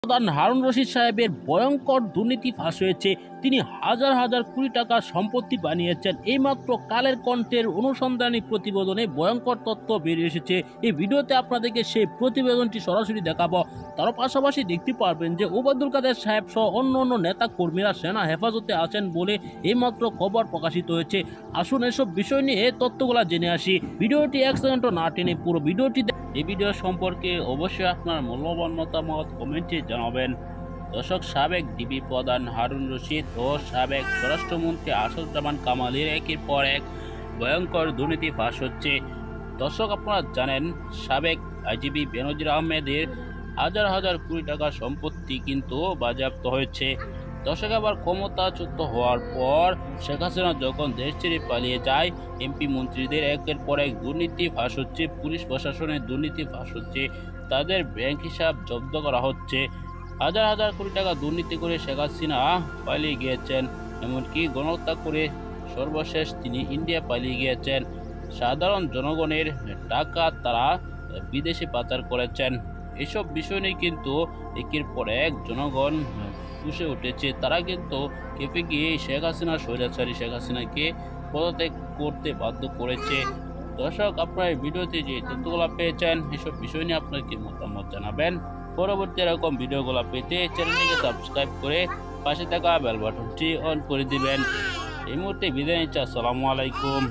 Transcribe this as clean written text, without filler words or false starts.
প্রধান হারুন রশিদ সাহেবের ভয়ঙ্কর দুর্নীতি ফাঁস হয়েছে। তিনি হাজার হাজার কোটি টাকার সম্পত্তি বানিয়েছেন। এইমাত্র কালের কণ্ঠের অনুসন্ধানী প্রতিবেদনে ভয়ঙ্কর তথ্য বেরিয়ে এসেছে। এই ভিডিওতে আপনাদেরকে সেই প্রতিবেদনটি সরাসরি দেখাবো। তার পাশাপাশি দেখতে পারবেন যে ওবায়দুল কাদের সাহেব সহ অন্য অন্য নেতা কর্মীরা সেনা হেফাজতে আছেন বলে এইমাত্র খবর প্রকাশিত হয়েছে। আসুন এসব বিষয় নিয়ে তথ্যগুলো জেনে আসি। ভিডিওটি এক সেকেন্ডও না টেনে পুরো ভিডিওটি এই ভিডিও সম্পর্কে অবশ্যই আপনার মূল্যবান মতামত কমেন্টে জানাবেন। দর্শক, সাবেক ডিবি প্রধান হারুন রশিদ ও সাবেক স্বরাষ্ট্রমন্ত্রী আসাদুজ্জামান কামালের একের পর এক ভয়ঙ্কর দুর্নীতি ফাঁস হচ্ছে। দর্শক, আপনারা জানেন সাবেক আইজিপি বেনজির আহমেদের হাজার হাজার কোটি টাকার সম্পত্তি কিন্তু বাজেয়াপ্ত হয়েছে। দর্শক, আবার ক্ষমতাচ্যুত হওয়ার পর শেখ হাসিনা যখন দেশ ছেড়ে পালিয়ে যায়, এমপি মন্ত্রীদের একের পর এক দুর্নীতি ফাঁস হচ্ছে, পুলিশ প্রশাসনের দুর্নীতি ফাঁস হচ্ছে, তাদের ব্যাংক হিসাব জব্দ করা হচ্ছে। হাজার হাজার কোটি টাকা দুর্নীতি করে শেখ হাসিনা পালিয়ে গিয়েছেন, এমনকি গণহত্যা করে সর্বশেষ তিনি ইন্ডিয়া পালিয়ে গিয়েছেন। সাধারণ জনগণের টাকা তারা বিদেশে পাচার করেছেন। এসব বিষয় নিয়ে কিন্তু একের পর এক জনগণ ফুঁসে উঠেছে। তারা কিন্তু কেঁপে গিয়ে শেখ হাসিনা স্বৈরাচারী শেখ হাসিনাকে পদত্যাগ করতে বাধ্য করেছে। দর্শক, আপনারা এই ভিডিওতে যে তথ্যগুলো পেয়েছেন এসব বিষয় নিয়ে আপনার কি মতামত জানাবেন। পরবর্তী এরকম ভিডিওগুলো পেতে চ্যানেলটিকে সাবস্ক্রাইব করে পাশে থাকা বেল বাটনটি অন করে দিবেন। এই মুহূর্তে বিদায় নিচ্ছি। আসসালামু আলাইকুম।